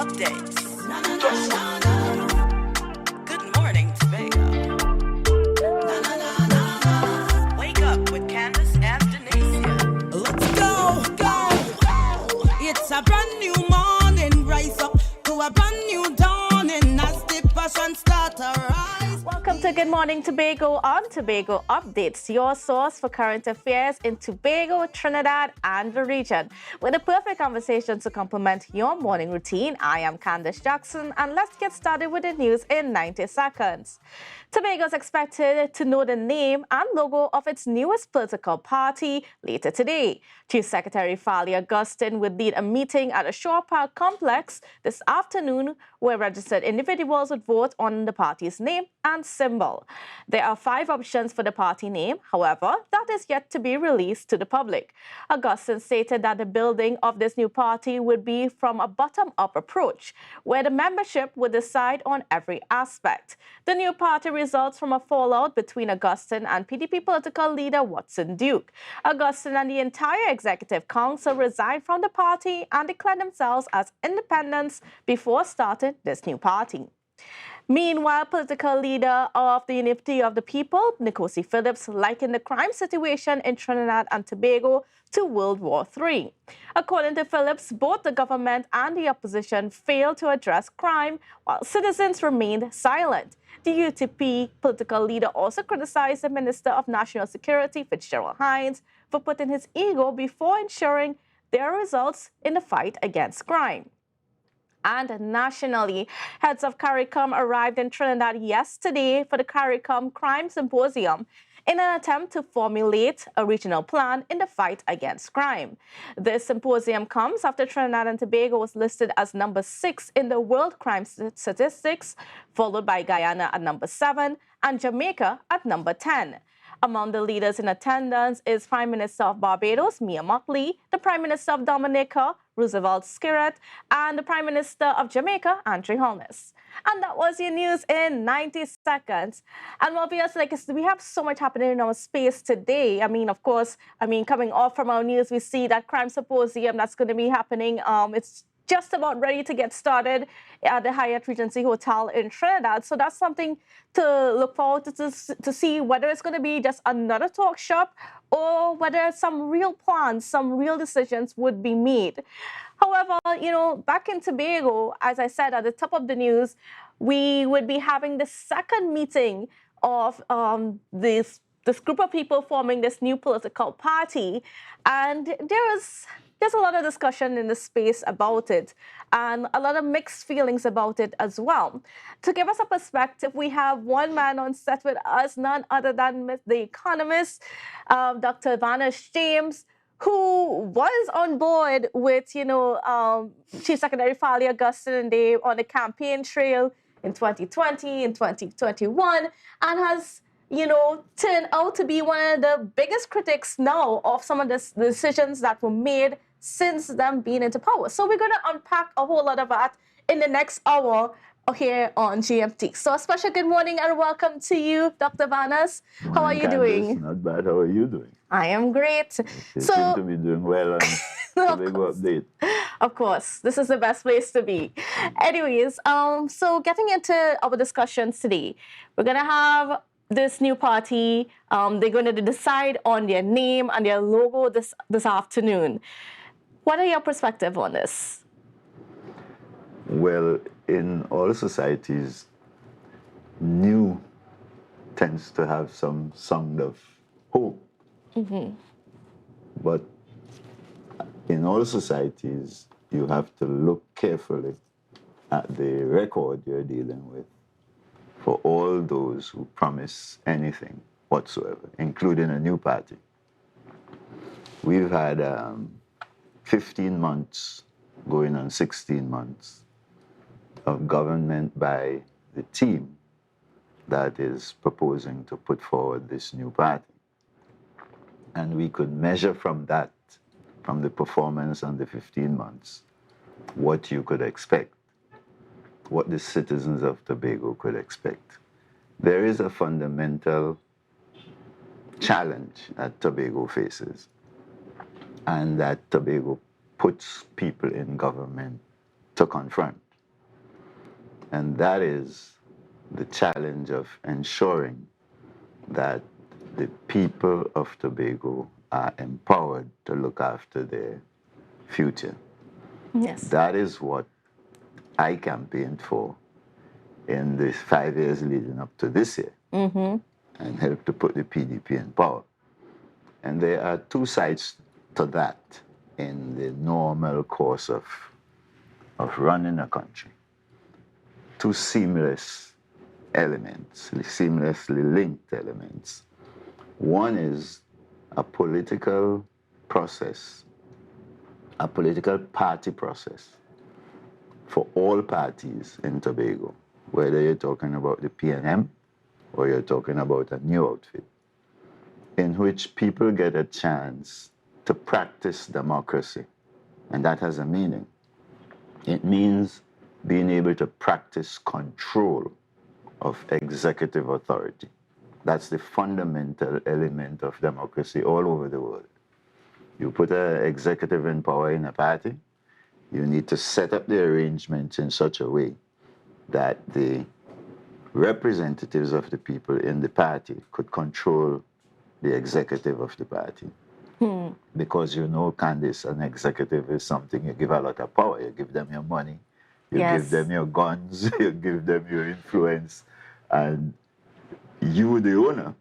updates. Good morning, Tobago. Wake up with Candace and Denicia. Let's go. It's a brand new morning. Rise up to a brand new dawning as the passion start to rise. Welcome to Good Morning Tobago on Tobago Updates, your source for current affairs in Tobago, Trinidad, and the region. With a perfect conversation to complement your morning routine, I am Candace Jackson, and let's get started with the news in 90 seconds. Tobago is expected to know the name and logo of its newest political party later today. Chief Secretary Fali Augustine will lead a meeting at a Shore Park complex this afternoon where registered individuals would vote on the party's name and symbol. There are 5 options for the party name, however, that is yet to be released to the public. Augustine stated that the building of this new party would be from a bottom-up approach, where the membership would decide on every aspect. The new party results from a fallout between Augustine and PDP political leader Watson Duke. Augustine and the entire executive council resigned from the party and declared themselves as independents before starting this new party. Meanwhile, political leader of the Unity of the People, Nkosi Phillips, likened the crime situation in Trinidad and Tobago to World War III. According to Phillips, both the government and the opposition failed to address crime, while citizens remained silent. The UTP political leader also criticized the Minister of National Security, Fitzgerald Hines, for putting his ego before ensuring their results in the fight against crime. And nationally, heads of CARICOM arrived in Trinidad yesterday for the CARICOM Crime Symposium in an attempt to formulate a regional plan in the fight against crime. This symposium comes after Trinidad and Tobago was listed as number 6 in the world crime statistics, followed by Guyana at number 7 and Jamaica at number 10. Among the leaders in attendance is Prime Minister of Barbados, Mia Mottley, the Prime Minister of Dominica, Roosevelt Skerrit, and the Prime Minister of Jamaica, Andre Holness. And that was your news in 90 seconds. And obviously, we have so much happening in our space today. Of course, coming off from our news, we see that crime symposium that's going to be happening. It's just about ready to get started at the Hyatt Regency Hotel in Trinidad. So that's something to look forward to see whether it's going to be just another talk shop or whether some real plans, some real decisions would be made. However, back in Tobago, as I said at the top of the news, we would be having the second meeting of this group of people forming this new political party. And there's a lot of discussion in the space about it and a lot of mixed feelings about it as well. To give us a perspective, we have one man on set with us, none other than the economist, Dr. Vanus James, who was on board with, Chief Secretary Fali Augustine and Dave on the campaign trail in 2020 and 2021 and has turned out to be one of the biggest critics now of some of the decisions that were made since them being into power. So we're going to unpack a whole lot of that in the next hour here on GMT. So a special good morning and welcome to you, Dr. Vanus. How are you doing? Not bad. How are you doing? I am great. You seem to be doing well on Tobago Update. Of course, this is the best place to be. Anyways, so getting into our discussions today, we're going to have this new party. They're going to decide on their name and their logo this afternoon. What are your perspectives on this? Well, in all societies, new tends to have some sound of hope. Mm-hmm. But in all societies, you have to look carefully at the record you're dealing with for all those who promise anything whatsoever, including a new party. We've had 15 months, going on 16 months, of government by the team that is proposing to put forward this new party. And we could measure from that, from the performance on the 15 months, what you could expect, what the citizens of Tobago could expect. There is a fundamental challenge that Tobago faces, and that Tobago puts people in government to confront. And that is the challenge of ensuring that the people of Tobago are empowered to look after their future. Yes. That is what I campaigned for in the 5 years leading up to this year, and helped to put the PDP in power. And there are two sides to that in the normal course of running a country. Two seamless elements, seamlessly linked elements. One is a political process, a political party process for all parties in Tobago, whether you're talking about the PNM or you're talking about a new outfit, in which people get a chance to practice democracy. And that has a meaning. It means being able to practice control of executive authority. That's the fundamental element of democracy all over the world. You put an executive in power in a party, you need to set up the arrangements in such a way that the representatives of the people in the party could control the executive of the party. Because you know, Candice, an executive is something you give a lot of power. You give them your money, you give them your guns, you give them your influence, and you, the owner,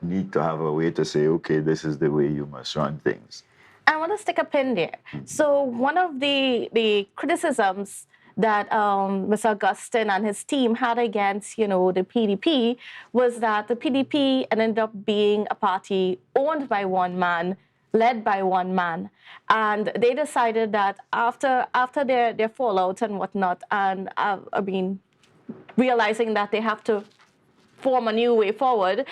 need to have a way to say, okay, this is the way you must run things. I want to stick a pin there. So one of the criticisms that Mr. Augustine and his team had against, the PDP was that the PDP ended up being a party owned by one man, led by one man. And they decided that after their fallout and whatnot, and realizing that they have to form a new way forward,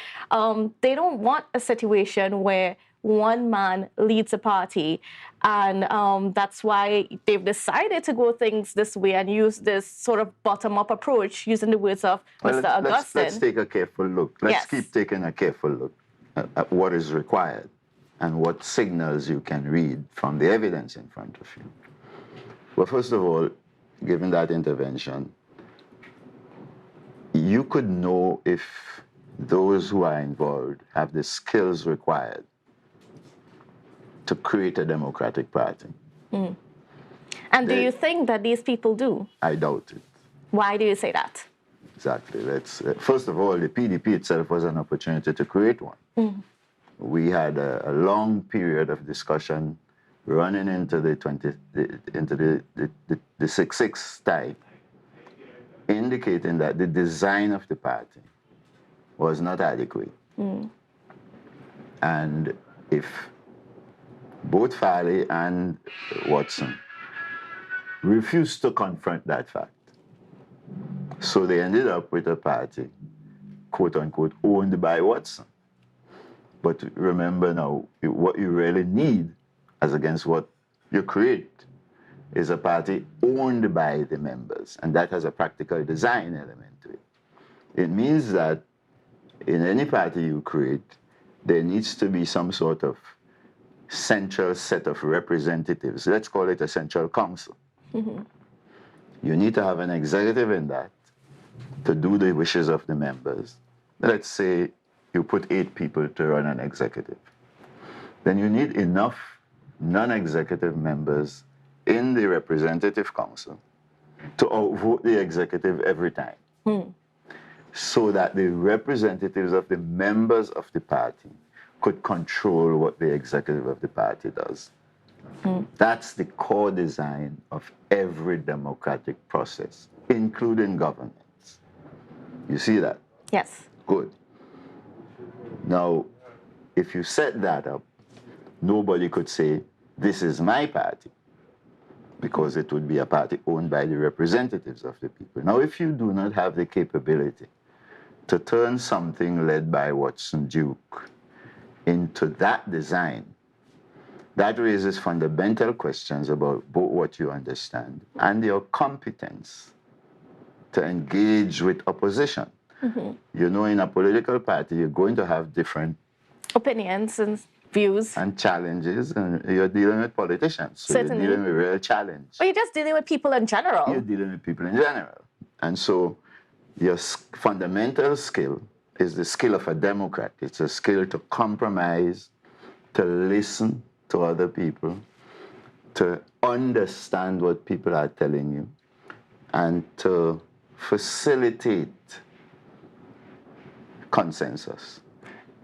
they don't want a situation where one man leads a party. And that's why they've decided to go things this way and use this sort of bottom-up approach, using the words of Mr. Augustine. Let's take a careful look. Let's keep taking a careful look at what is required and what signals you can read from the evidence in front of you. Well, first of all, given that intervention, you could know if those who are involved have the skills required to create a democratic party. And do you think that these people do? I doubt it. Why do you say that? Exactly. First of all, the PDP itself was an opportunity to create one. We had a long period of discussion running into the 6-6 tie, indicating that the design of the party was not adequate. And if both Farley and Watson refused to confront that fact, so they ended up with a party, quote unquote, owned by Watson. But remember now, what you really need, as against what you create, is a party owned by the members, and that has a practical design element to it. It means that in any party you create, there needs to be some sort of central set of representatives. Let's call it a central council. You need to have an executive in that to do the wishes of the members. Let's say you put 8 people to run an executive. Then you need enough non-executive members in the representative council to outvote the executive every time. So that the representatives of the members of the party could control what the executive of the party does. That's the core design of every democratic process, including governance. You see that? Yes. Good. Now, if you set that up, nobody could say, this is my party, because it would be a party owned by the representatives of the people. Now, if you do not have the capability to turn something led by Watson Duke into that design, that raises fundamental questions about both what you understand and your competence to engage with opposition. You know, in a political party, you're going to have different opinions and views. and challenges, and you're dealing with politicians. So Certainly. you're dealing with real challenge. But you're just dealing with people in general. You're dealing with people in general. And so your fundamental skill is the skill of a Democrat. It's a skill to compromise, to listen to other people, to understand what people are telling you, and to facilitate consensus.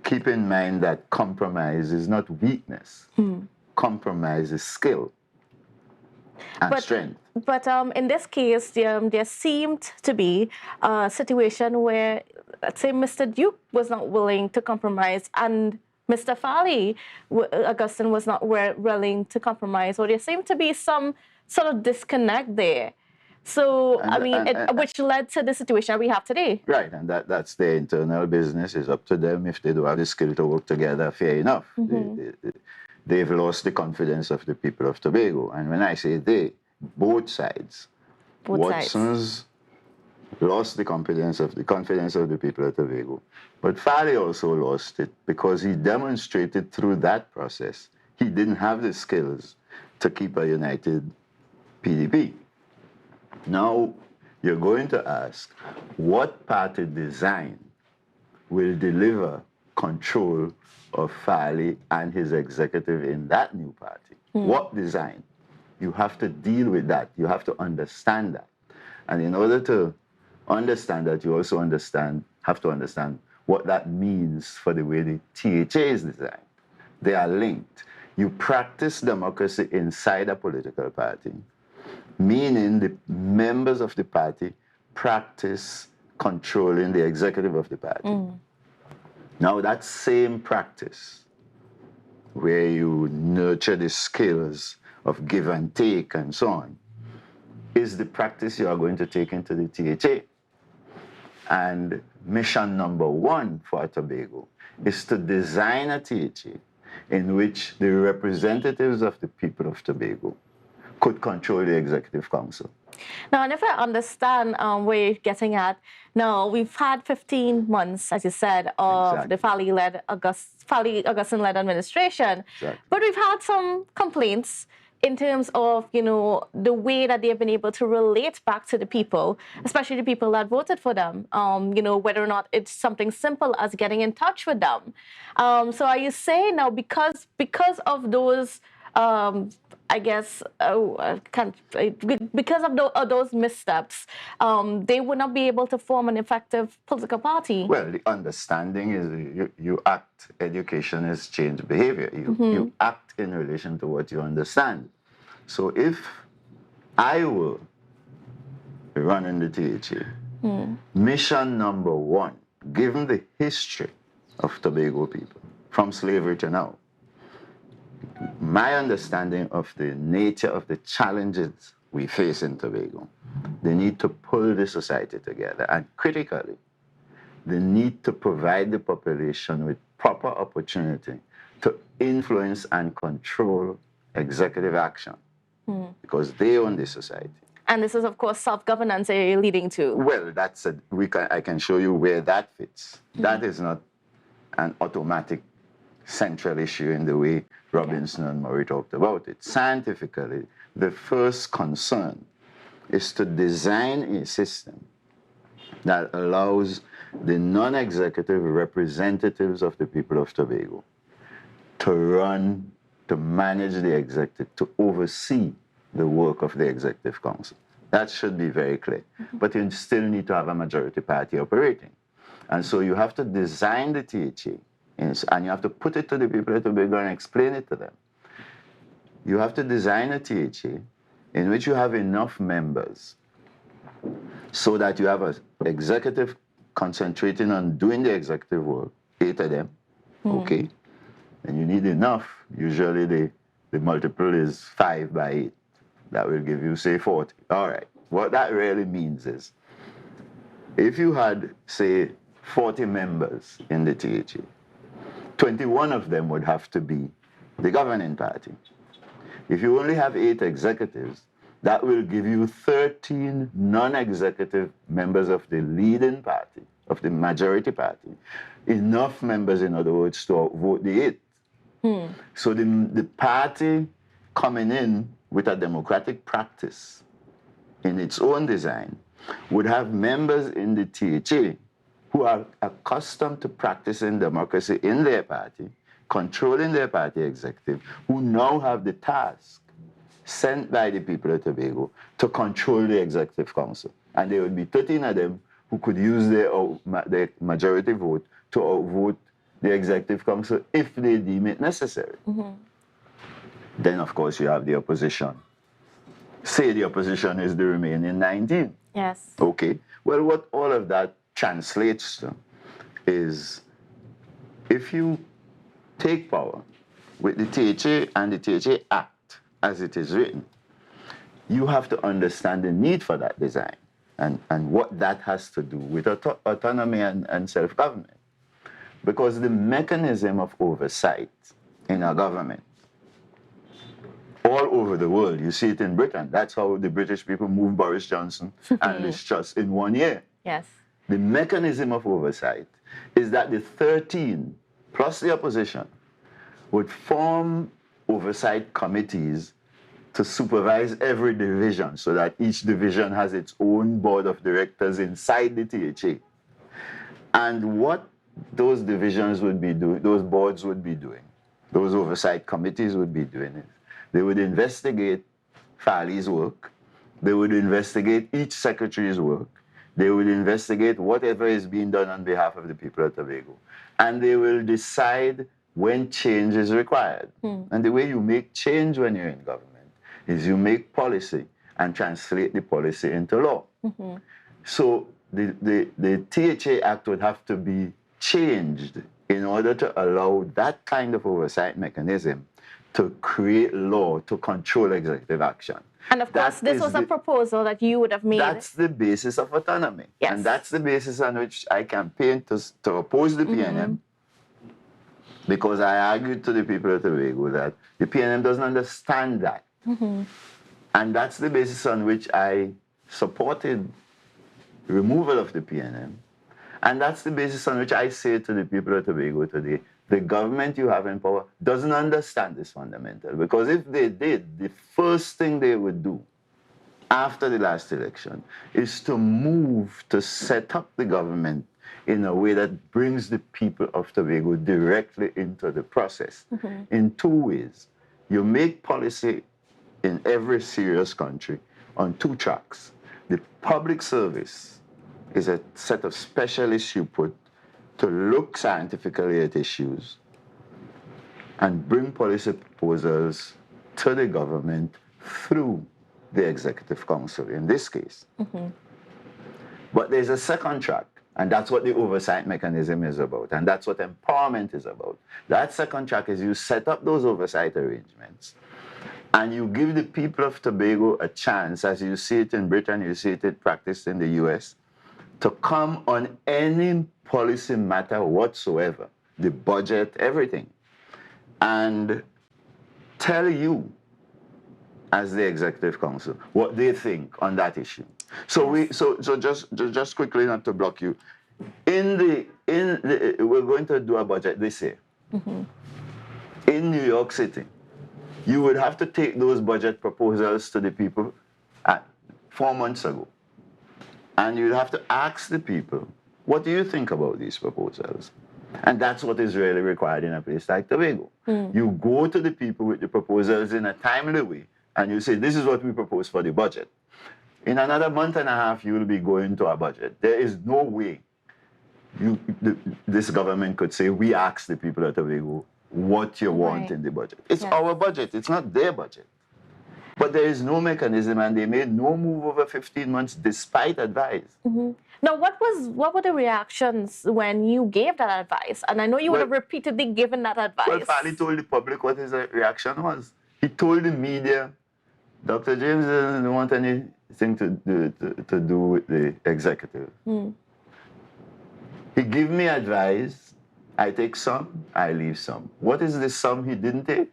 Keep in mind that compromise is not weakness. Compromise is skill and strength. But in this case, there seemed to be a situation where, let's say, Mr. Duke was not willing to compromise and Mr. Farley, Augustine, was not willing to compromise. Or there seemed to be some sort of disconnect there. So, which led to the situation we have today. Right, and that's their internal business. It's up to them. If they do have the skill to work together, fair enough. They've lost the confidence of the people of Tobago. And when I say they, both sides. Watson's lost the confidence of the people of Tobago. But Farley also lost it because he demonstrated through that process he didn't have the skills to keep a united PDP. Now, you're going to ask, what party design will deliver control of Farley and his executive in that new party? What design? You have to deal with that. You have to understand that. And in order to understand that, you also have to understand what that means for the way the THA is designed. They are linked. You practice democracy inside a political party, meaning the members of the party practice controlling the executive of the party. Now, that same practice, where you nurture the skills of give and take and so on, is the practice you are going to take into the THA. And mission number one for Tobago is to design a THA in which the representatives of the people of Tobago could control the Executive Council. Now, and if I understand where you're getting at, now we've had 15 months, as you said, of the Augustine-led administration, but we've had some complaints in terms of, the way that they've been able to relate back to the people, especially the people that voted for them, whether or not it's something simple as getting in touch with them. So are you saying now because of those, because of those missteps, they would not be able to form an effective political party? Well, the understanding is you act. Education is change behavior. You act in relation to what you understand. So if I were running the THA, mission number one, given the history of Tobago people, from slavery to now, my understanding of the nature of the challenges we face in Tobago, the need to pull the society together, and critically, the need to provide the population with proper opportunity to influence and control executive action, because they own the society. And this is, of course, self-governance you're leading to. Well, I can show you where that fits. That is not an automatic central issue in the way Robinson and Murray talked about it. Scientifically, the first concern is to design a system that allows the non-executive representatives of the people of Tobago to manage the executive, to oversee the work of the Executive Council. That should be very clear. But you still need to have a majority party operating. And so you have to design the THA, and you have to put it to the people of Tobago and explain it to them. You have to design a THA in which you have enough members so that you have an executive concentrating on doing the executive work, 8 of them, okay? And you need enough. Usually the multiple is 5 by 8. That will give you, say, 40. All right. What that really means is, if you had, say, 40 members in the THA, 21 of them would have to be the governing party. If you only have 8 executives, that will give you 13 non-executive members of the leading party, of the majority party. Enough members, in other words, to vote the 8. So the party coming in with a democratic practice in its own design would have members in the THA who are accustomed to practicing democracy in their party, controlling their party executive, who now have the task sent by the people of Tobago to control the executive council. And there would be 13 of them who could use their majority vote to outvote the executive council if they deem it necessary. Then, of course, you have the opposition. Say the opposition is the remaining 19. Yes. Okay. Well, what all of that translates to is if you take power with the THA and the THA Act as it is written, you have to understand the need for that design and what that has to do with autonomy and self-government. Because the mechanism of oversight in our government, all over the world, you see it in Britain. That's how the British people moved Boris Johnson and Liz Truss in 1 year. Yes. The mechanism of oversight is that the 13 plus the opposition would form oversight committees to supervise every division so that each division has its own board of directors inside the THA. And what those divisions would be doing, those boards would be doing, those oversight committees would be doing it. They would investigate Farley's work. They would investigate each secretary's work. They will investigate whatever is being done on behalf of the people of Tobago. And they will decide when change is required. And the way you make change when you're in government is you make policy and translate the policy into law. So the THA Act would have to be changed in order to allow that kind of oversight mechanism to create law to control executive action. And of course, this was a proposal that you would have made. That's the basis of autonomy. Yes. And that's the basis on which I campaigned to oppose the PNM, because I argued to the people of Tobago that the PNM doesn't understand that. And that's the basis on which I supported removal of the PNM. And that's the basis on which I say to the people of Tobago today, the government you have in power doesn't understand this fundamental. Because if they did, the first thing they would do after the last election is to move to set up the government in a way that brings the people of Tobago directly into the process in two ways. You make policy in every serious country on two tracks. The public service is a set of specialists you put to look scientifically at issues and bring policy proposals to the government through the Executive Council, in this case. But there's a second track, and that's what the oversight mechanism is about, and that's what empowerment is about. That second track is you set up those oversight arrangements, and you give the people of Tobago a chance, as you see it in Britain, you see it practiced in the US, to come on any policy matter whatsoever, the budget, everything, and tell you, as the Executive Council, what they think on that issue. So just quickly, not to block you, we're going to do a budget this year. In New York City, you would have to take those budget proposals to the people 4 months ago. And you'd have to ask the people, what do you think about these proposals? And that's what is really required in a place like Tobago. You go to the people with the proposals in a timely way, and you say, this is what we propose for the budget. In another month and a half, you will be going to a budget. There is no way this government could say, we ask the people of Tobago what you want in the budget. It's our budget, it's not their budget. But there is no mechanism, and they made no move over 15 months despite advice. Now, what were the reactions when you gave that advice? And I know you would have repeatedly given that advice. Well, Farley told the public what his reaction was. He told the media, Dr. James doesn't want anything to do with the executive. He gave me advice. I take some, I leave some. What is the sum he didn't take?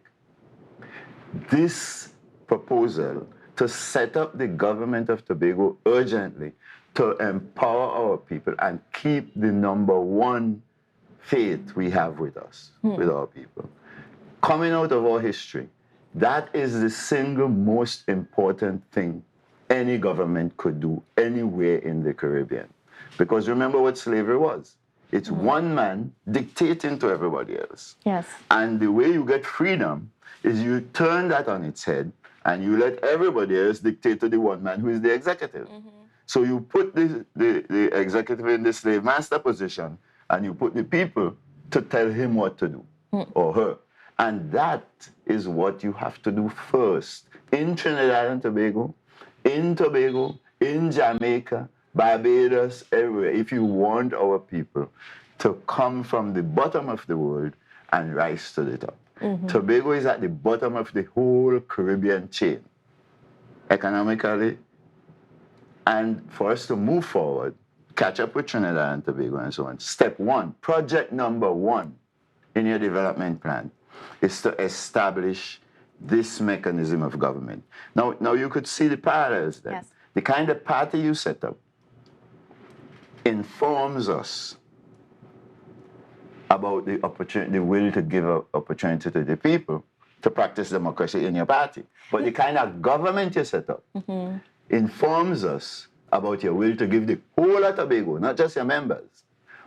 This proposal to set up the government of Tobago urgently to empower our people and keep the number one faith we have with us, with our people. coming out of our history, that is the single most important thing any government could do anywhere in the Caribbean. Because remember what slavery was. It's one man dictating to everybody else. Yes. And the way you get freedom is you turn that on its head and you let everybody else dictate to the one man who is the executive. So you put the executive in the slave master position and you put the people to tell him what to do, or her. And that is what you have to do first in Trinidad and Tobago, in Jamaica, Barbados, everywhere, if you want our people to come from the bottom of the world and rise to the top. Tobago is at the bottom of the whole Caribbean chain, economically, and for us to move forward, catch up with Trinidad and Tobago and so on. Step one, project number one in your development plan is to establish this mechanism of government. Now you could see the parallels there. Yes. The kind of party you set up informs us about the opportunity, the will to give an opportunity to the people to practice democracy in your party. But the kind of government you set up informs us about your will to give the whole of Tobago, not just your members,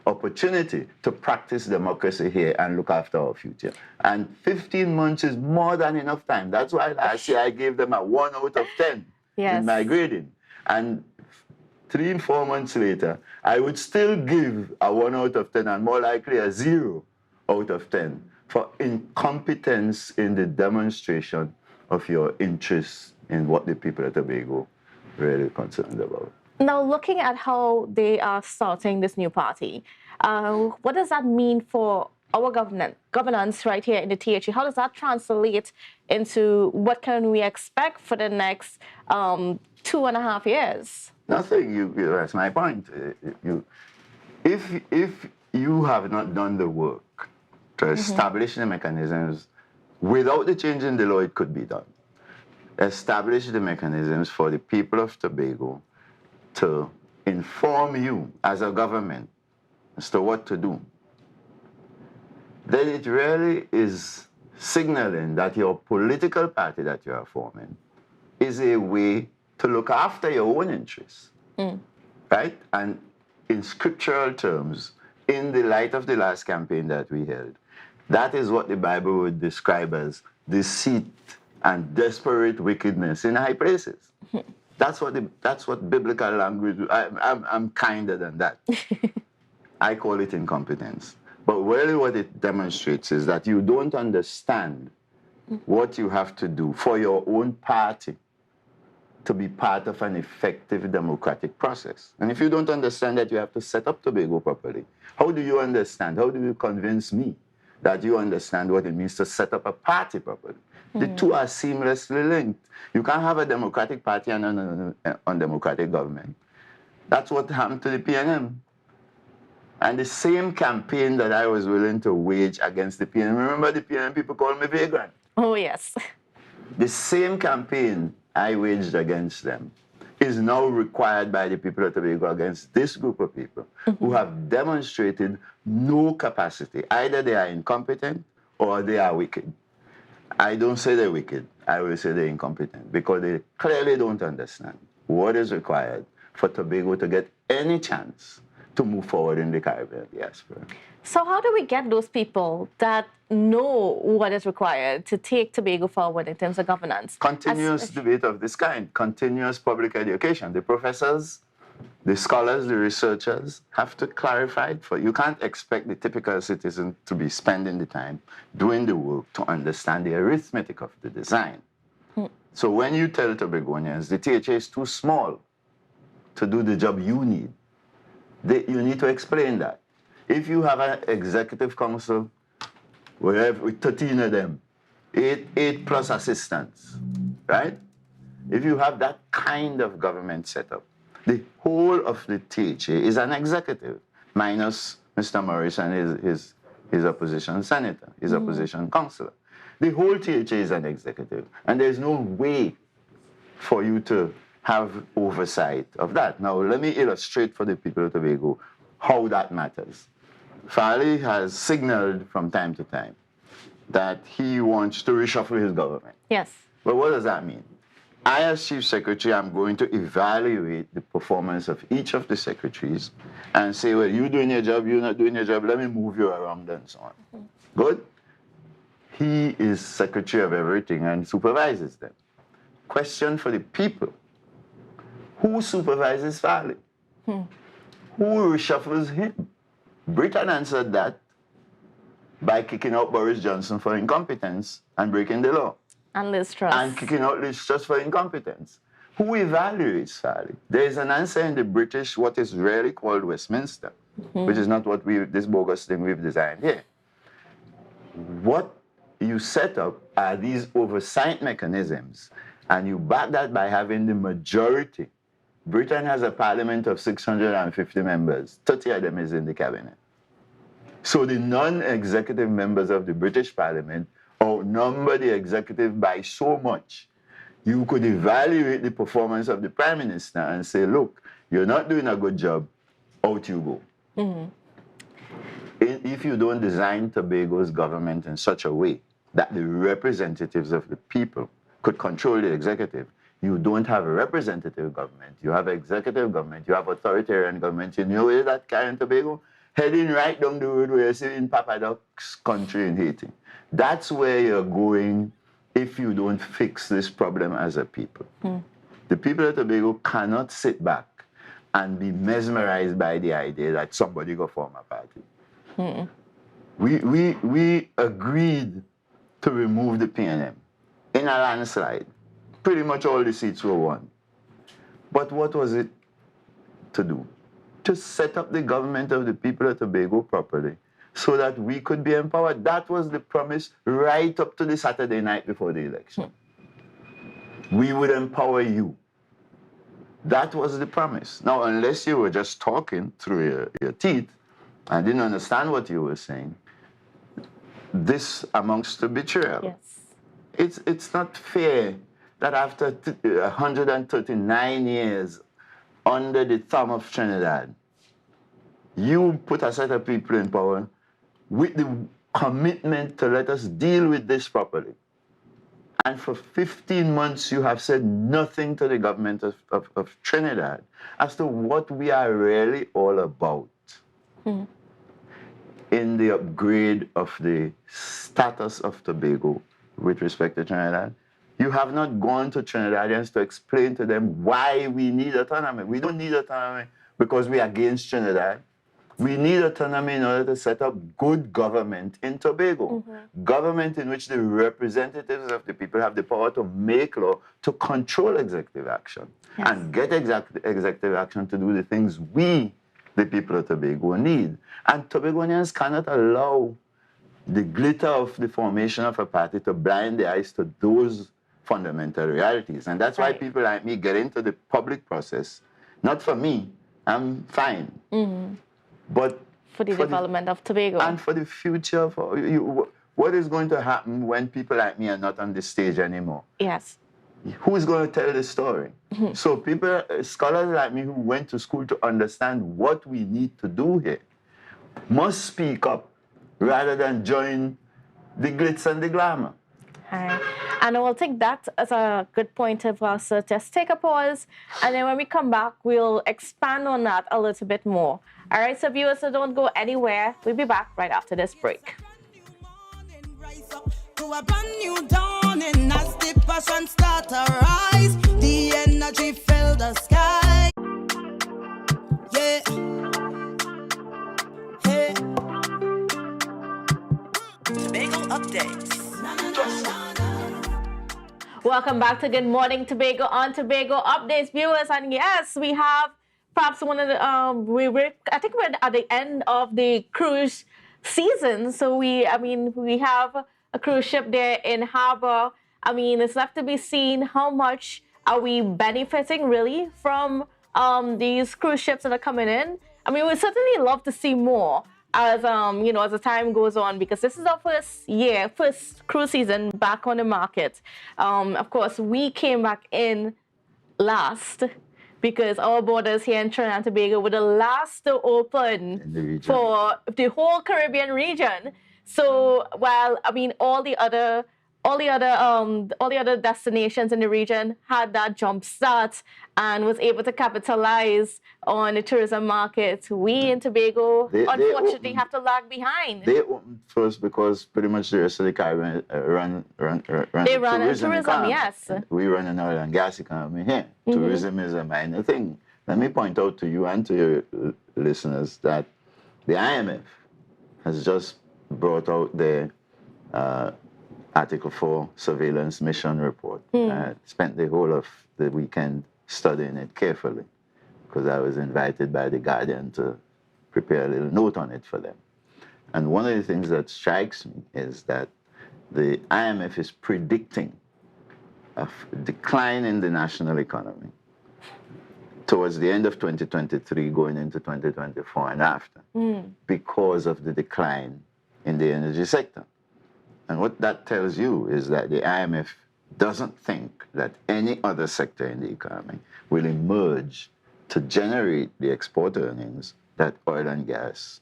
opportunity to practice democracy here and look after our future. And 15 months is more than enough time. That's why last year I gave them a 1 out of 10 in my grading. And 3 and 4 months later, I would still give a 1 out of 10 and more likely a 0 out of 10 for incompetence in the demonstration of your interest in what the people of Tobago really concerned about. Now, looking at how they are starting this new party, what does that mean for our governance right here in the THE? How does that translate into what can we expect for the next 2.5 years? Nothing. That's my point. If you have not done the work to establish the mechanisms, without the change in the law, it could be done. Establish the mechanisms for the people of Tobago to inform you as a government as to what to do. Then it really is signaling that your political party that you are forming is a way to look after your own interests, right? And in scriptural terms, in the light of the last campaign that we held, that is what the Bible would describe as deceit and desperate wickedness in high places. That's what biblical language. I'm kinder than that. I call it incompetence. But really, what it demonstrates is that you don't understand what you have to do for your own party to be part of an effective democratic process. And if you don't understand that you have to set up Tobago properly, how do you understand? How do you convince me that you understand what it means to set up a party properly? The two are seamlessly linked. You can't have a democratic party and an undemocratic government. That's what happened to the PNM. And the same campaign that I was willing to wage against the PNM, remember the PNM people called me vagrant? Oh, yes. The same campaign I waged against them is now required by the people of Tobago against this group of people who have demonstrated no capacity. Either they are incompetent or they are wicked. I don't say they're wicked. I will say they're incompetent because they clearly don't understand what is required for Tobago to get any chance to move forward in the Caribbean diaspora. So how do we get those people that know what is required to take Tobago forward in terms of governance? Continuous debate of this kind, continuous public education. The professors, the scholars, the researchers have to clarify it for you. You can't expect the typical citizen to be spending the time doing the work to understand the arithmetic of the design. So when you tell Tobagonians the THA is too small to do the job you need, you need to explain that. If you have an executive council with 13 of them, eight plus assistants, right? If you have that kind of government setup, the whole of the THA is an executive, minus Mr. Morris and his opposition senator, his opposition councillor. The whole THA is an executive, and there's no way for you to have oversight of that. Now, let me illustrate for the people of Tobago how that matters. Farley has signaled from time to time that he wants to reshuffle his government. Yes. But what does that mean? I, as Chief Secretary, am going to evaluate the performance of each of the secretaries and say, well, you're doing your job, you're not doing your job, let me move you around and so on. Good? He is Secretary of everything and supervises them. Question for the people. Who supervises Farley? Who reshuffles him? Britain answered that by kicking out Boris Johnson for incompetence and breaking the law. And Liz Truss. And kicking out Liz Truss for incompetence. Who evaluates Farley? There is an answer in the British, what is rarely called Westminster, which is not what this bogus thing we've designed here. What you set up are these oversight mechanisms, and you back that by having the majority. Britain has a parliament of 650 members. 30 of them is in the cabinet. So the non-executive members of the British Parliament outnumber the executive by so much. You could evaluate the performance of the Prime Minister and say, look, you're not doing a good job, out you go. If you don't design Tobago's government in such a way that the representatives of the people could control the executive, you don't have a representative government. You have executive government. You have authoritarian government. You know where that carry in Tobago? Heading right down the road where you see in Papa Doc's country in Haiti. That's where you're going if you don't fix this problem as a people. The people of Tobago cannot sit back and be mesmerized by the idea that somebody go form a party. We agreed to remove the PNM in a landslide. Pretty much all the seats were won. But what was it to do? To set up the government of the people of Tobago properly so that we could be empowered. That was the promise right up to the Saturday night before the election. We would empower you. That was the promise. Now, unless you were just talking through your teeth and didn't understand what you were saying, this amounts to betrayal. Yes. It's not fair that after 139 years under the thumb of Trinidad, you put a set of people in power with the commitment to let us deal with this properly. And for 15 months, you have said nothing to the government of Trinidad as to what we are really all about in the upgrade of the status of Tobago with respect to Trinidad. You have not gone to Trinidadians to explain to them why we need autonomy. We don't need autonomy because we are against Trinidad. We need autonomy in order to set up good government in Tobago. Government in which the representatives of the people have the power to make law, to control executive action, and get executive action to do the things we, the people of Tobago, need. And Tobagonians cannot allow the glitter of the formation of a party to blind the eyes to those fundamental realities. And that's why people like me get into the public process. Not for me, I'm fine. But for the development of Tobago. And for the future of what is going to happen when people like me are not on the stage anymore? Yes. Who is going to tell the story? So people, scholars like me who went to school to understand what we need to do here, must speak up rather than join the glitz and the glamour. And I will take that as a good point of us. So just take a pause, and then when we come back, we'll expand on that a little bit more. All right, so viewers, so don't go anywhere. We'll be back right after this break. To a brand new dawning as the passion start to rise, the energy fill the sky. Yeah. Hey. Tobago updates. Welcome back to Good Morning Tobago on Tobago Updates, viewers. And yes, we have perhaps one of the, I think we're at the end of the cruise season. So we have a cruise ship there in harbor. I mean, it's left to be seen how much are we benefiting really from these cruise ships that are coming in. I mean, we certainly love to see more as as the time goes on, because this is our first cruise season back on the market. Of course, we came back in last because our borders here in Trinidad and Tobago were the last to open for the whole Caribbean region. So while I mean all the other destinations in the region had that jump start and was able to capitalize on the tourism market, we in Tobago unfortunately have to lag behind. They opened first because pretty much the rest of the Caribbean run They the run tourism economy. yes. We run an oil and gas economy here. Tourism is a minor thing. Let me point out to you and to your listeners that the IMF has just brought out their Article 4 surveillance mission report. I spent the whole of the weekend studying it carefully because I was invited by The Guardian to prepare a little note on it for them. And one of the things that strikes me is that the IMF is predicting a decline in the national economy towards the end of 2023, going into 2024 and after, because of the decline in the energy sector. And what that tells you is that the IMF doesn't think that any other sector in the economy will emerge to generate the export earnings that oil and gas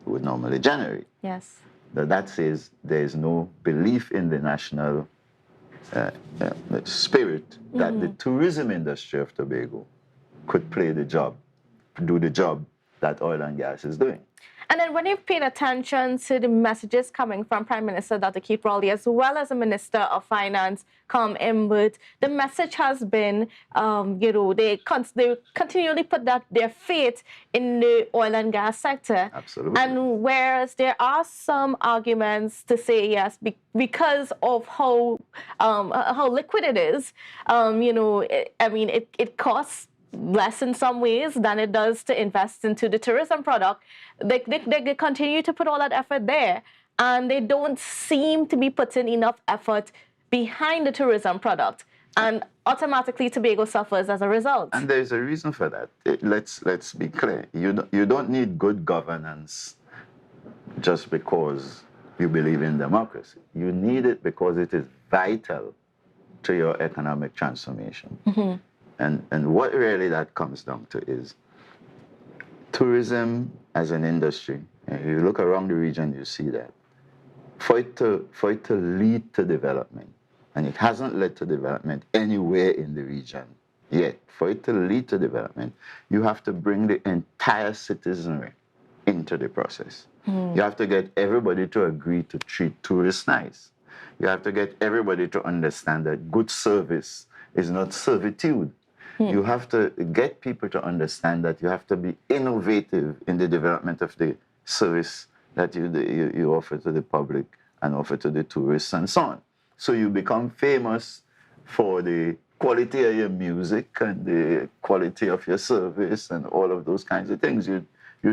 would normally generate. Yes. That says there is no belief in the national spirit that the tourism industry of Tobago could play the job, do the job that oil and gas is doing. And then when you've paid attention to the messages coming from Prime Minister Dr. Keith Rowley, as well as the Minister of Finance, come inward, the message has been, they continually put their faith in the oil and gas sector. Absolutely. And whereas there are some arguments to say, yes, because of how liquid it is, it costs less in some ways than it does to invest into the tourism product. They continue to put all that effort there, and they don't seem to be putting enough effort behind the tourism product, and automatically Tobago suffers as a result. And there's a reason for that. Let's be clear. You don't need good governance just because you believe in democracy. You need it because it is vital to your economic transformation. And what really that comes down to is tourism as an industry. And you look around the region, you see that. For it to lead to development, and it hasn't led to development anywhere in the region yet. For it to lead to development, you have to bring the entire citizenry into the process. You have to get everybody to agree to treat tourists nice. You have to get everybody to understand that good service is not servitude. You have to get people to understand that you have to be innovative in the development of the service that you offer to the public and offer to the tourists and so on. So you become famous for the quality of your music and the quality of your service and all of those kinds of things. You do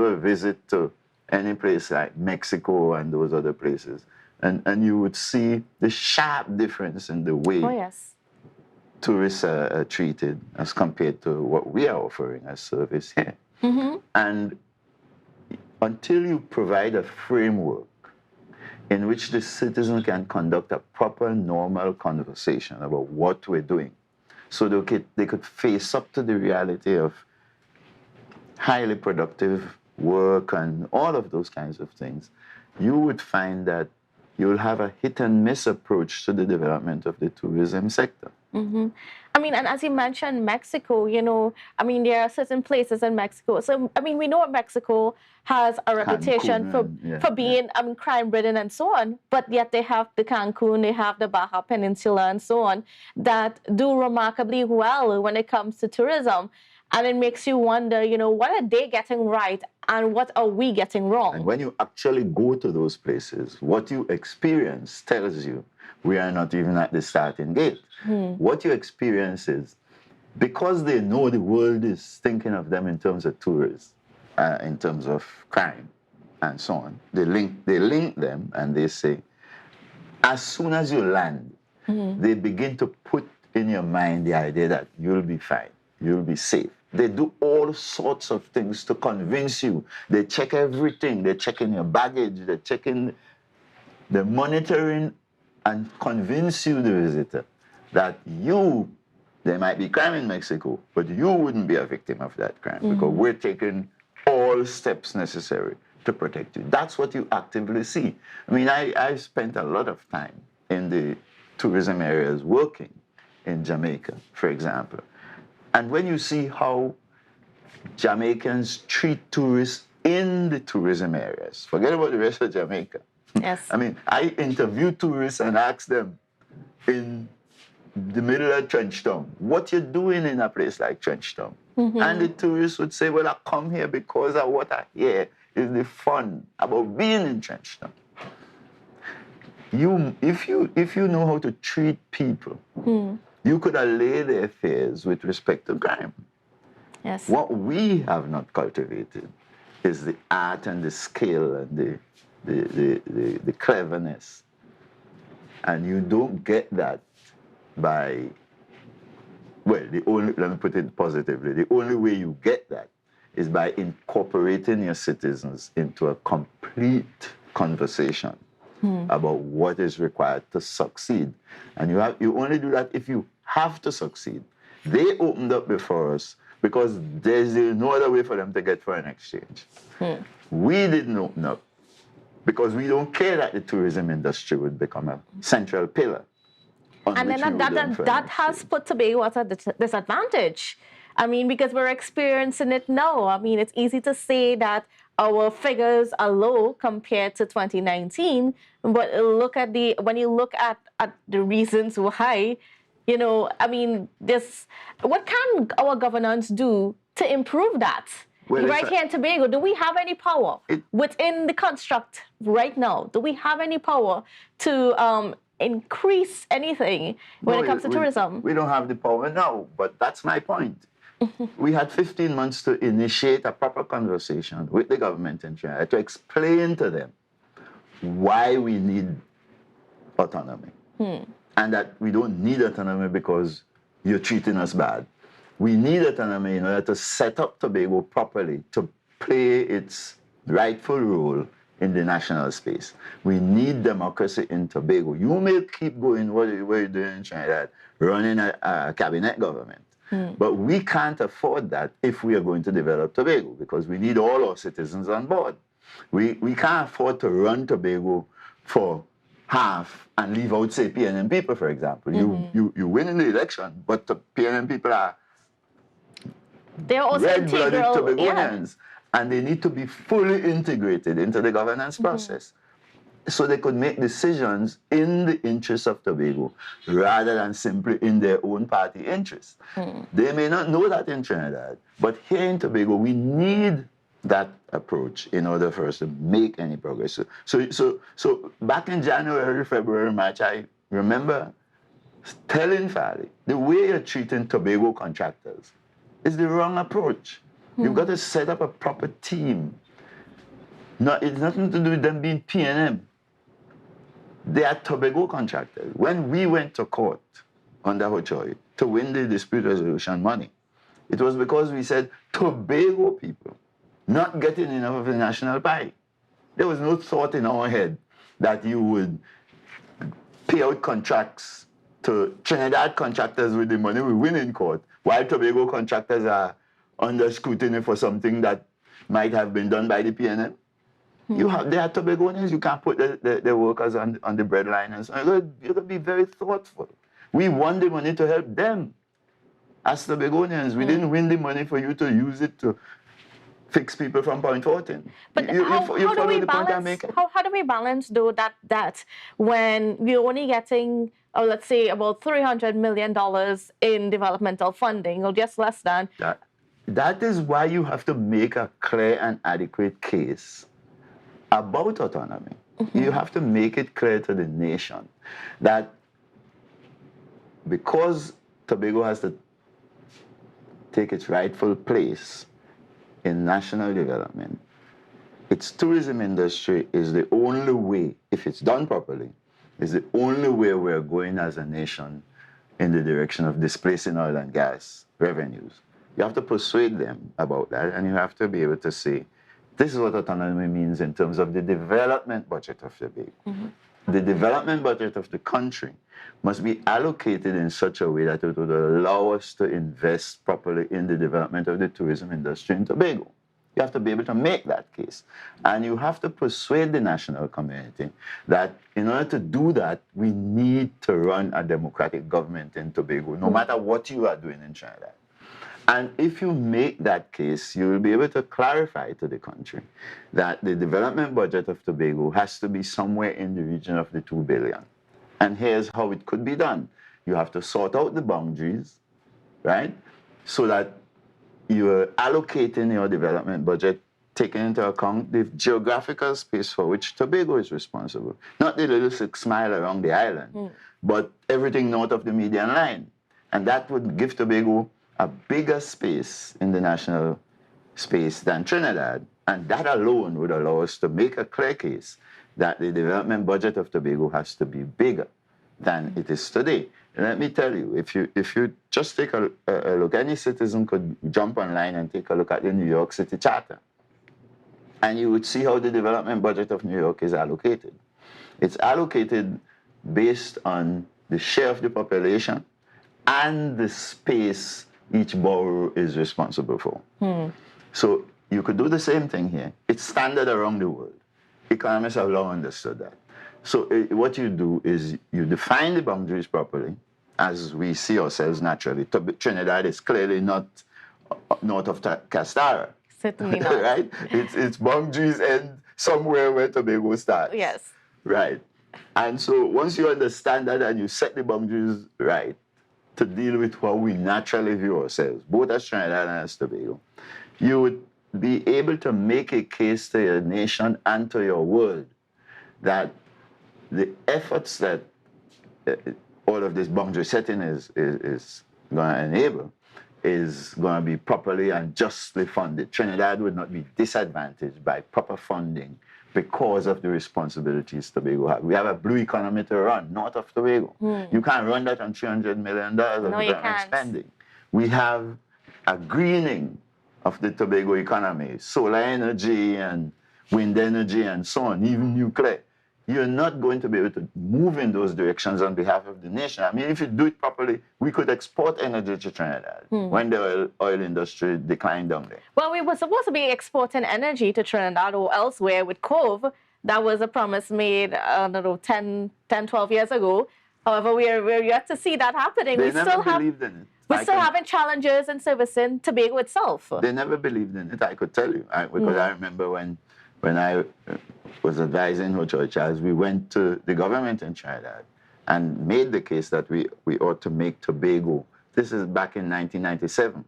a visit to any place like Mexico and those other places, and you would see the sharp difference in the way tourists are treated as compared to what we are offering as service here. And until you provide a framework in which the citizen can conduct a proper, normal conversation about what we're doing, so they could face up to the reality of highly productive work and all of those kinds of things, you would find that you'll have a hit-and-miss approach to the development of the tourism sector. I mean, and as you mentioned, Mexico, there are certain places in Mexico. So, we know Mexico has a reputation for being, crime-ridden and so on, but yet they have the Cancun, they have the Baja Peninsula and so on that do remarkably well when it comes to tourism. And it makes you wonder, what are they getting right and what are we getting wrong? And when you actually go to those places, what you experience tells you we are not even at the starting gate. What you experience is, because they know the world is thinking of them in terms of tourists, in terms of crime and so on, they link them and they say, as soon as you land, they begin to put in your mind the idea that you'll be fine, you'll be safe. They do all sorts of things to convince you. They check everything. They're checking your baggage. They're checking, they're monitoring and convince you, the visitor, that there might be crime in Mexico, but you wouldn't be a victim of that crime because we're taking all steps necessary to protect you. That's what you actively see. I mean, I spent a lot of time in the tourism areas working in Jamaica, for example. And when you see how Jamaicans treat tourists in the tourism areas, forget about the rest of Jamaica. Yes. I mean, I interview tourists and ask them in the middle of Trenchtown, what you doing in a place like Trenchtown? And the tourists would say, well, I come here because of what I hear is the fun about being in Trenchtown. If you know how to treat people, you could allay their fears with respect to crime. Yes. What we have not cultivated is the art and the skill and the cleverness. And you don't get that by, well, let me put it positively, the only way you get that is by incorporating your citizens into a complete conversation about what is required to succeed. And you only do that if you have to succeed. They opened up before us because there's no other way for them to get foreign exchange. We didn't open up because we don't care that the tourism industry would become a central pillar. And then that has put Tobago at a disadvantage. I mean, because we're experiencing it now. I mean, it's easy to say that our figures are low compared to 2019, but when you look at the reasons why, you know, I mean, what can our governance do to improve that? Well, right here in Tobago, do we have any power within the construct right now? Do we have any power to increase anything when it comes to tourism? We don't have the power now, but that's my point. We had 15 months to initiate a proper conversation with the government in Trinidad to explain to them why we need autonomy. And that we don't need autonomy because you're treating us bad. We need autonomy in order to set up Tobago properly, to play its rightful role in the national space. We need democracy in Tobago. You may keep going what you're doing in Trinidad, running a cabinet government. But we can't afford that if we are going to develop Tobago because we need all our citizens on board. We can't afford to run Tobago for half and leave out, say, PNM people, for example. You win in the election, but the PNM people are they're also red-blooded Tobagonians, and they need to be fully integrated into the governance process so they could make decisions in the interests of Tobago rather than simply in their own party interests. They may not know that in Trinidad, but here in Tobago, we need that approach in order for us to make any progress. So back in January, February, March, I remember telling Fally, the way you're treating Tobago contractors is the wrong approach. You've got to set up a proper team. It's nothing to do with them being PNM. They are Tobago contractors. When we went to court under Hochoy to win the dispute resolution money, it was because we said Tobago people not getting enough of the national pie. There was no thought in our head that you would pay out contracts to Trinidad contractors with the money we win in court, while Tobago contractors are under scrutiny for something that might have been done by the PNM. They are Tobagonians. You can't put the workers on the breadline. And so you got to be very thoughtful. We want the money to help them as Tobagonians. We didn't win the money for you to use it to fix people from Point 14. But how do we balance though that when we're only getting, let's say, about $300 million in developmental funding, or just less than? That is why you have to make a clear and adequate case about autonomy. You have to make it clear to the nation that because Tobago has to take its rightful place in national development, its tourism industry is the only way, if it's done properly, is the only way we're going as a nation in the direction of displacing oil and gas revenues. You have to persuade them about that, and you have to be able to say, this is what autonomy means in terms of the development budget of Tobago. The development budget of the country must be allocated in such a way that it would allow us to invest properly in the development of the tourism industry in Tobago. You have to be able to make that case. And you have to persuade the national community that in order to do that, we need to run a democratic government in Tobago, no matter what you are doing in Trinidad. And if you make that case, you will be able to clarify to the country that the development budget of Tobago has to be somewhere in the region of the 2 billion. And here's how it could be done. You have to sort out the boundaries, right? So that you're allocating your development budget, taking into account the geographical space for which Tobago is responsible. Not the little 6 mile around the island, but everything north of the median line. And that would give Tobago a bigger space in the national space than Trinidad. And that alone would allow us to make a clear case that the development budget of Tobago has to be bigger than it is today. And let me tell you, if you just take a look, any citizen could jump online and take a look at the New York City Charter. And you would see how the development budget of New York is allocated. It's allocated based on the share of the population and the space each borough is responsible for. So you could do the same thing here. It's standard around the world. Economists have long understood that. So what you do is you define the boundaries properly, as we see ourselves naturally. Trinidad is clearly not north of Castara. Certainly not. Right? Its boundaries end somewhere where Tobago starts. Yes. Right. And so once you understand that and you set the boundaries right to deal with how we naturally view ourselves, both as Trinidad and as Tobago, you would be able to make a case to your nation and to your world that the efforts that all of this boundary setting is going to enable is going to be properly and justly funded. Trinidad would not be disadvantaged by proper funding because of the responsibilities Tobago has. We have a blue economy to run, north of Tobago. You can't run that on $300 million of development spending. We have a greening of the Tobago economy, solar energy and wind energy and so on, even nuclear. You're not going to be able to move in those directions on behalf of the nation. I mean, if you do it properly, we could export energy to Trinidad when the oil industry declined down there. Well, we were supposed to be exporting energy to Trinidad or elsewhere with Cove. That was a promise made, I don't know, 10, 12 years ago. However, we're yet to see that happening. They never believed in it. We're still having challenges in servicing Tobago itself. They never believed in it, I could tell you. Because I remember when I was advising Ho Charles, we went to the government in Trinidad and made the case that we ought to make Tobago, this is back in 1997,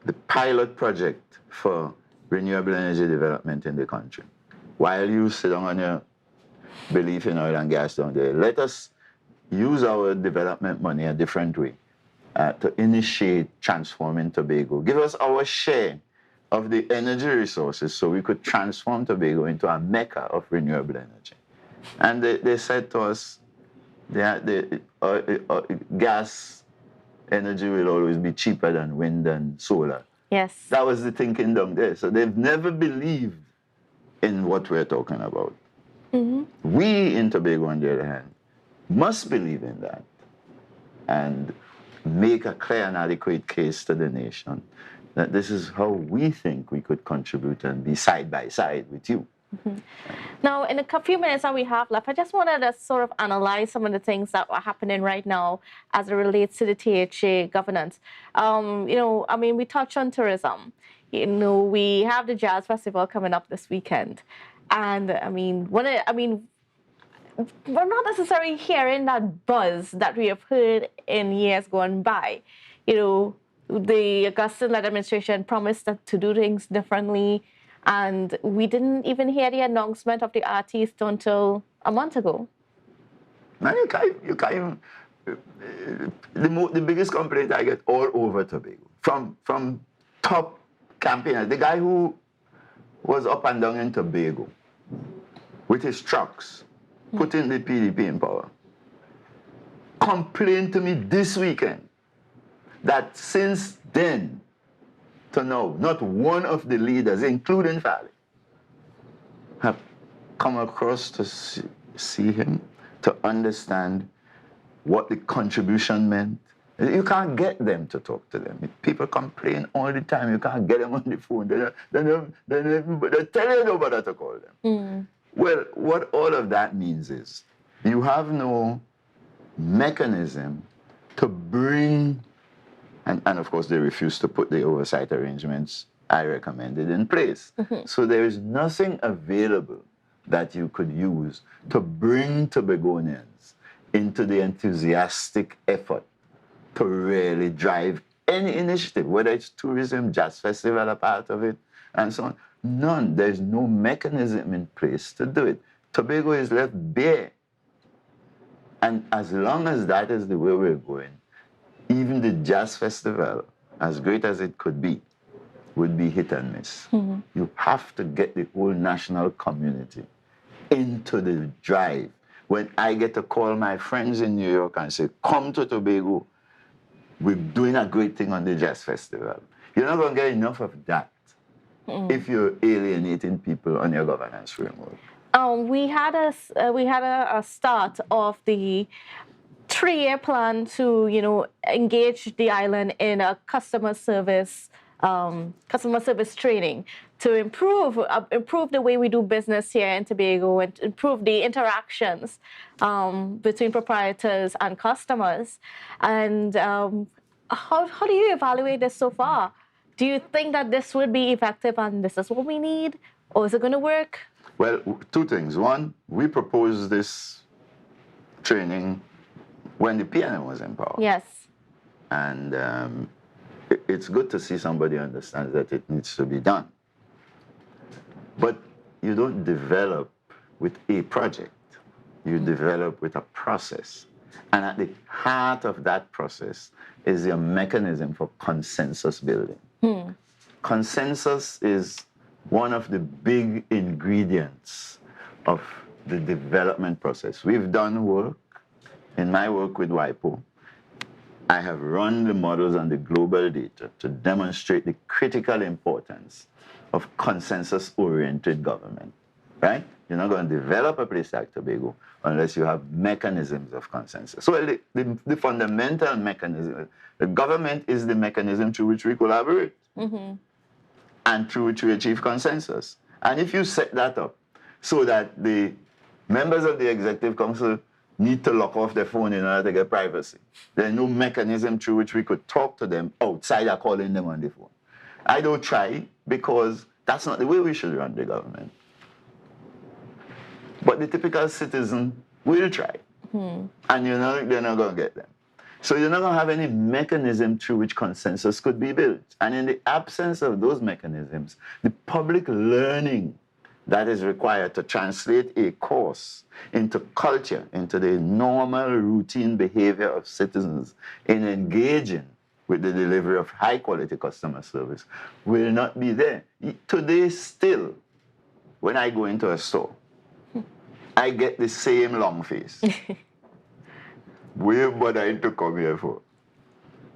the pilot project for renewable energy development in the country. While you sit on your belief in oil and gas down there, let us use our development money a different way to initiate transforming Tobago. Give us our share of the energy resources so we could transform Tobago into a mecca of renewable energy. And they said to us, gas energy will always be cheaper than wind and solar. Yes. That was the thinking down there. So they've never believed in what we're talking about. We in Tobago, on the other hand, must believe in that and make a clear and adequate case to the nation that this is how we think we could contribute and be side by side with you. Now, in a few minutes that we have left, I just wanted to sort of analyze some of the things that are happening right now as it relates to the THA governance. I mean, we touched on tourism. We have the Jazz Festival coming up this weekend. And, we're not necessarily hearing that buzz that we have heard in years gone by. The Augustin administration promised to do things differently, and we didn't even hear the announcement of the artist until a month ago. Now you can't even, the biggest complaint I get all over Tobago, from top campaigners, the guy who was up and down in Tobago with his trucks, putting the PDP in power, complained to me this weekend that since then to now, not one of the leaders, including Fali, have come across to see him, to understand what the contribution meant, You can't get them to talk to them. People complain all the time. You can't get them on the phone. They tell you nobody to call them. Well, what all of that means is you have no mechanism to bring, and of course they refuse to put the oversight arrangements I recommended in place. So there is nothing available that you could use to bring Tobagonians into the enthusiastic effort to really drive any initiative, whether it's tourism, jazz festival, a part of it, and so on. None. There's no mechanism in place to do it. Tobago is left bare. And as long as that is the way we're going, even the jazz festival, as great as it could be, would be hit and miss. You have to get the whole national community into the drive. When I get to call my friends in New York and say, come to Tobago, we're doing a great thing on the jazz festival. You're not going to get enough of that if you're alienating people on your governance framework. We had a start of the 3-year plan to engage the island in a customer service training to improve the way we do business here in Tobago and improve the interactions between proprietors and customers. And how do you evaluate this so far? Do you think that this would be effective and this is what we need, or is it going to work? Well, two things. One, we proposed this training when the PNM was in power. Yes. And it's good to see somebody understands that it needs to be done. But you don't develop with a project. You develop with a process. And at the heart of that process is your mechanism for consensus building. Consensus is one of the big ingredients of the development process. We've done work, in my work with WIPO, I have run the models on the global data to demonstrate the critical importance of consensus-oriented government, right? You're not going to develop a place like Tobago unless you have mechanisms of consensus. Well, the fundamental mechanism, the government is the mechanism through which we collaborate and through which we achieve consensus. And if you set that up so that the members of the Executive Council need to lock off their phone in order to get privacy, there's no mechanism through which we could talk to them outside of calling them on the phone. I don't try because that's not the way we should run the government. But the typical citizen will try. And they're not going to get them. So you're not going to have any mechanism through which consensus could be built. And in the absence of those mechanisms, the public learning that is required to translate a course into culture, into the normal routine behavior of citizens in engaging with the delivery of high-quality customer service will not be there. Today still, when I go into a store, I get the same long face. We're bothering to come here for,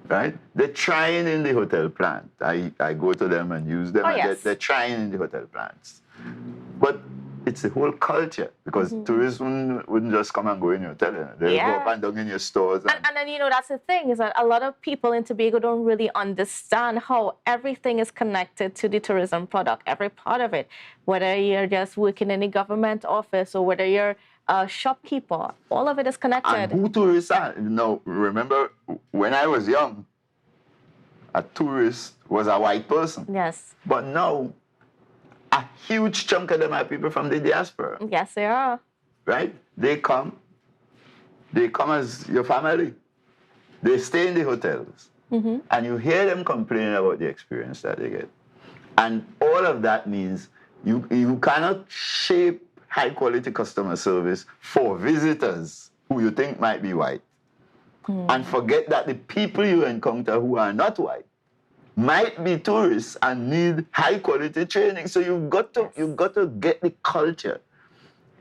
right? They're trying in the hotel plant. I go to them and use them. Oh, and yes. they're trying in the hotel plants. But it's the whole culture, because tourists wouldn't just come and go in your hotel. They'll go up and down in your stores. And then, that's the thing, is that a lot of people in Tobago don't really understand how everything is connected to the tourism product, every part of it. Whether you're just working in a government office or whether you're a shopkeeper, all of it is connected. And who tourists are? Remember, when I was young, a tourist was a white person. Yes. But now, a huge chunk of them are people from the diaspora. Yes, they are. Right? They come as your family. They stay in the hotels. And you hear them complaining about the experience that they get. And all of that means you cannot shape high-quality customer service for visitors who you think might be white. And forget that the people you encounter who are not white might be tourists and need high-quality training. So you've got to get the culture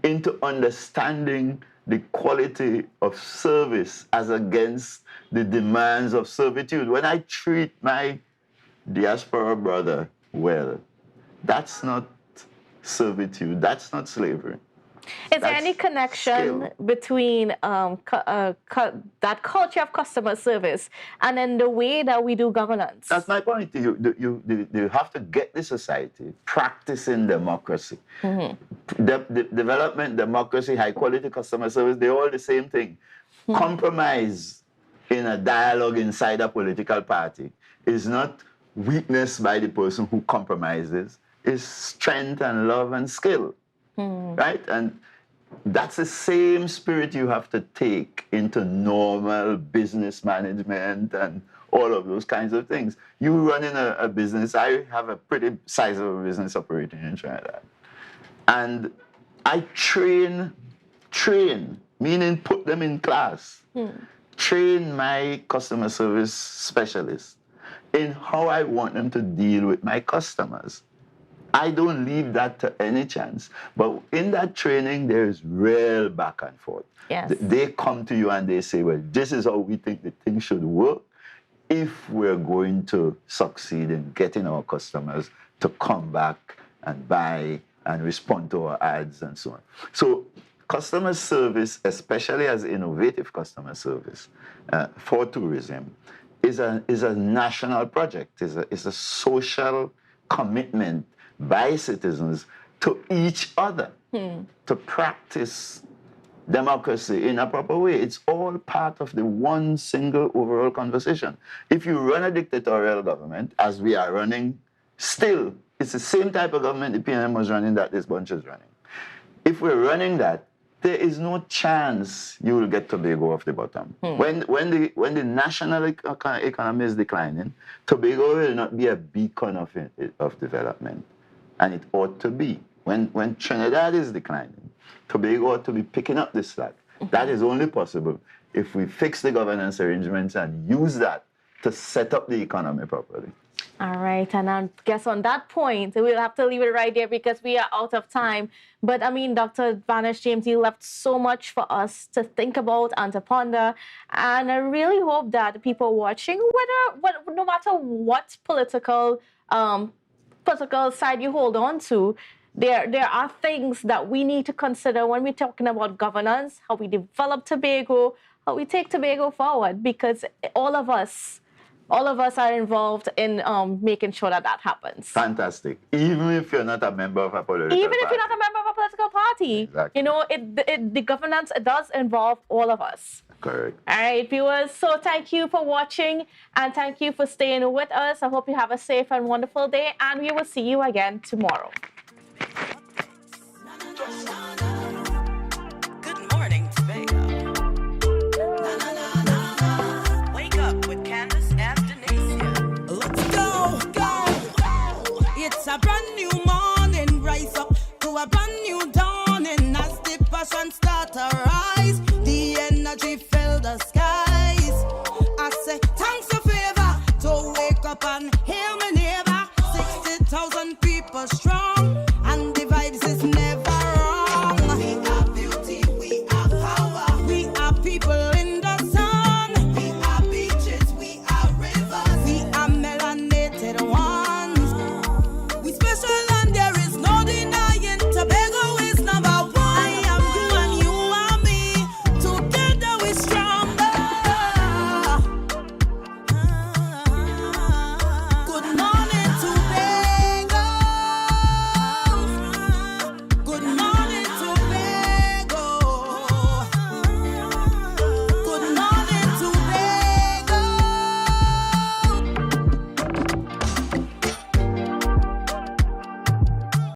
into understanding the quality of service as against the demands of servitude. When I treat my diaspora brother well, that's not servitude, that's not slavery. Is there any connection between that culture of customer service and then the way that we do governance? That's my point. You have to get the society practicing democracy. Development, democracy, high quality customer service, they're all the same thing. Compromise in a dialogue inside a political party is not weakness by the person who compromises, it's strength and love and skill. Right? And that's the same spirit you have to take into normal business management and all of those kinds of things. You running a business, I have a pretty sizable business operating in Trinidad. And I train, meaning put them in class, train my customer service specialists in how I want them to deal with my customers. I don't leave that to any chance. But in that training, there's real back and forth. Yes. They come to you and they say, well, this is how we think the thing should work if we're going to succeed in getting our customers to come back and buy and respond to our ads and so on. So customer service, especially as innovative customer service for tourism, is a national project, is a social commitment by citizens to each other to practice democracy in a proper way. It's all part of the one single overall conversation. If you run a dictatorial government, as we are running, still, it's the same type of government the PNM was running that this bunch is running. If we're running that, there is no chance you will get Tobago off the bottom. When the national economy is declining, Tobago will not be a beacon of development. And it ought to be. When Trinidad is declining, Tobago ought to be picking up the slack. That is only possible if we fix the governance arrangements and use that to set up the economy properly. All right, and I guess on that point, we'll have to leave it right there because we are out of time. But I mean, Dr. Vanus James, you left so much for us to think about and to ponder. And I really hope that people watching, no matter what political side you hold on to, there are things that we need to consider when we're talking about governance, how we develop Tobago, how we take Tobago forward, because all of us are involved in making sure that happens. Fantastic. Even if you're not a member of a political party. Even if you're not a member of a political party. Exactly. You know, the governance, it does involve all of us. Correct. All right, viewers. So thank you for watching and thank you for staying with us. I hope you have a safe and wonderful day, and we will see you again tomorrow.